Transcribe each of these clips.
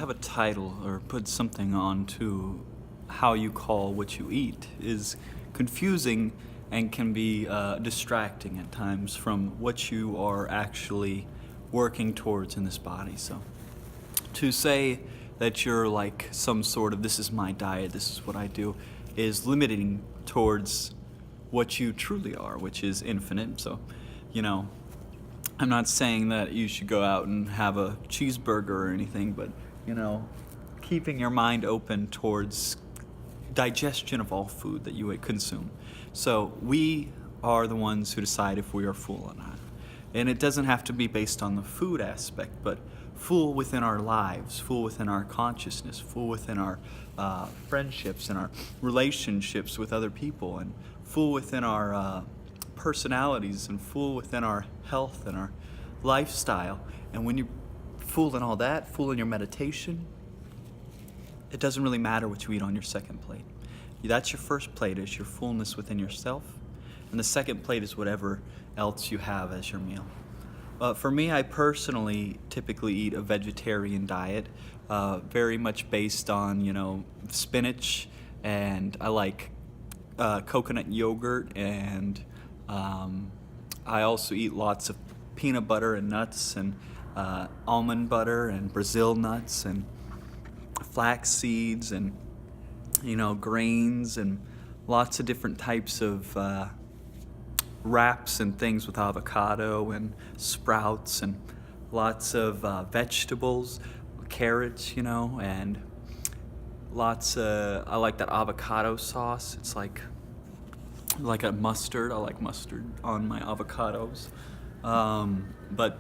have a title or put something on to how you call what you eat is confusing and can be distracting at times from what you are actually working towards in this body. So to say that you're like some sort of this is my diet, this is what I do, is limiting towards what you truly are, which is infinite. So, I'm not saying that you should go out and have a cheeseburger or anything, but, keeping your mind open towards digestion of all food that you would consume. So we are the ones who decide if we are full or not. And it doesn't have to be based on the food aspect, but full within our lives, full within our consciousness, full within our friendships and our relationships with other people, and full within our personalities, and full within our health and our lifestyle. And when you're full in all that, full in your meditation, it doesn't really matter what you eat on your second plate. That's your first plate, is your fullness within yourself. And the second plate is whatever else you have as your meal. For me, I personally typically eat a vegetarian diet, very much based on, spinach, and I like coconut yogurt, and I also eat lots of peanut butter and nuts, and almond butter and Brazil nuts and flax seeds, and grains, and lots of different types of wraps and things with avocado and sprouts, and lots of vegetables, carrots, and lots of, I like that avocado sauce. It's like a mustard. I like mustard on my avocados. But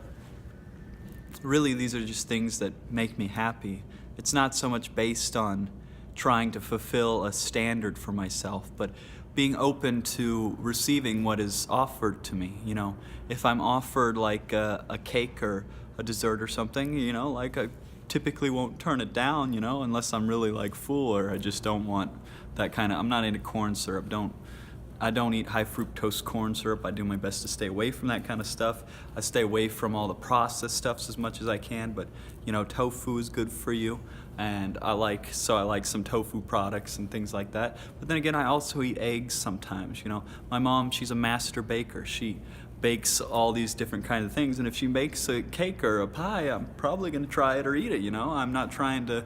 really, these are just things that make me happy. It's not so much based on trying to fulfill a standard for myself, but being open to receiving what is offered to me. If I'm offered like a cake or a dessert or something, I typically won't turn it down, unless I'm really like full, or I just don't want that kind of, I'm not into corn syrup. I don't eat high fructose corn syrup. I do my best to stay away from that kind of stuff. I stay away from all the processed stuffs as much as I can, but tofu is good for you, and I like some tofu products and things like that. But then again, I also eat eggs sometimes. My mom, she's a master baker. She bakes all these different kinds of things, and if she makes a cake or a pie, I'm probably going to try it or eat it. I'm not trying to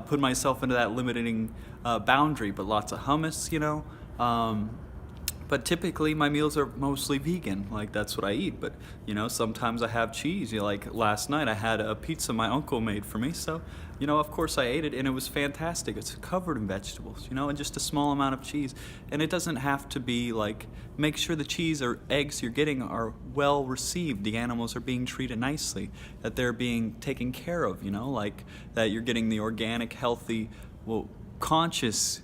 put myself into that limiting boundary, but lots of hummus, But typically my meals are mostly vegan, like that's what I eat. But sometimes I have cheese. Like last night I had a pizza my uncle made for me, so of course I ate it, and it was fantastic. It's covered in vegetables, and just a small amount of cheese. And it doesn't have to be like, make sure the cheese or eggs you're getting are well received. The animals are being treated nicely, that they're being taken care of, like that you're getting the organic, healthy, conscious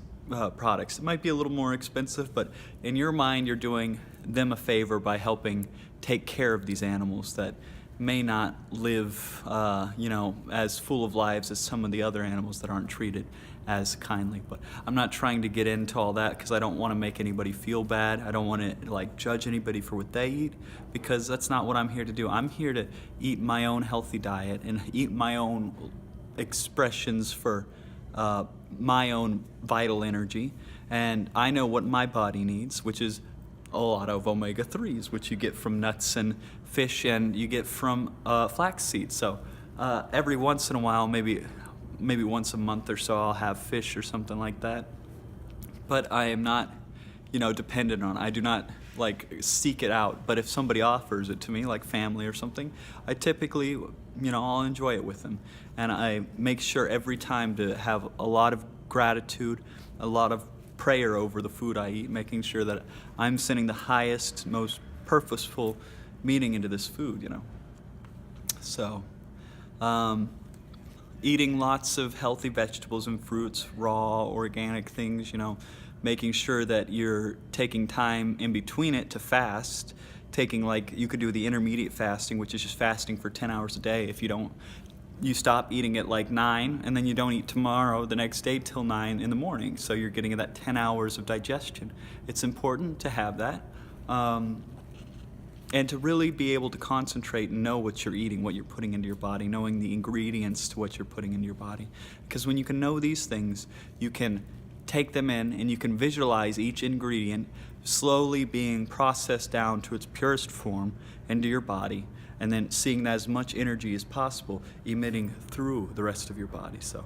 products. It might be a little more expensive, but in your mind, you're doing them a favor by helping take care of these animals that may not live, as full of lives as some of the other animals that aren't treated as kindly. But I'm not trying to get into all that because I don't want to make anybody feel bad. I don't want to judge anybody for what they eat, because that's not what I'm here to do. I'm here to eat my own healthy diet and eat my own expressions for my own vital energy, and I know what my body needs, which is a lot of omega-3s, which you get from nuts and fish, and you get from flax seeds. So every once in a while, maybe once a month or so, I'll have fish or something like that. But I am not, dependent on it. I do not seek it out. But if somebody offers it to me, like family or something, I typically, I'll enjoy it with them. And I make sure every time to have a lot of gratitude, a lot of prayer over the food I eat, making sure that I'm sending the highest, most purposeful meaning into this food, So, eating lots of healthy vegetables and fruits, raw, organic things, making sure that you're taking time in between it to fast, you could do the intermediate fasting, which is just fasting for 10 hours a day. If you stop eating at 9, and then you don't eat tomorrow, the next day till 9 in the morning. So you're getting that 10 hours of digestion. It's important to have that. and to really be able to concentrate and know what you're eating, what you're putting into your body, knowing the ingredients to what you're putting into your body. Because when you can know these things, you can take them in and you can visualize each ingredient slowly being processed down to its purest form into your body, and then seeing that as much energy as possible emitting through the rest of your body. So,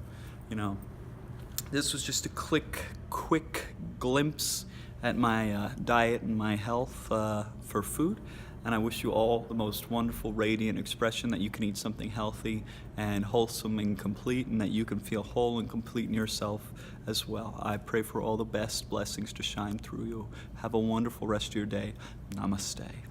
this was just a quick glimpse at my diet and my health for food. And I wish you all the most wonderful, radiant expression that you can eat something healthy and wholesome and complete, and that you can feel whole and complete in yourself as well. I pray for all the best blessings to shine through you. Have a wonderful rest of your day. Namaste.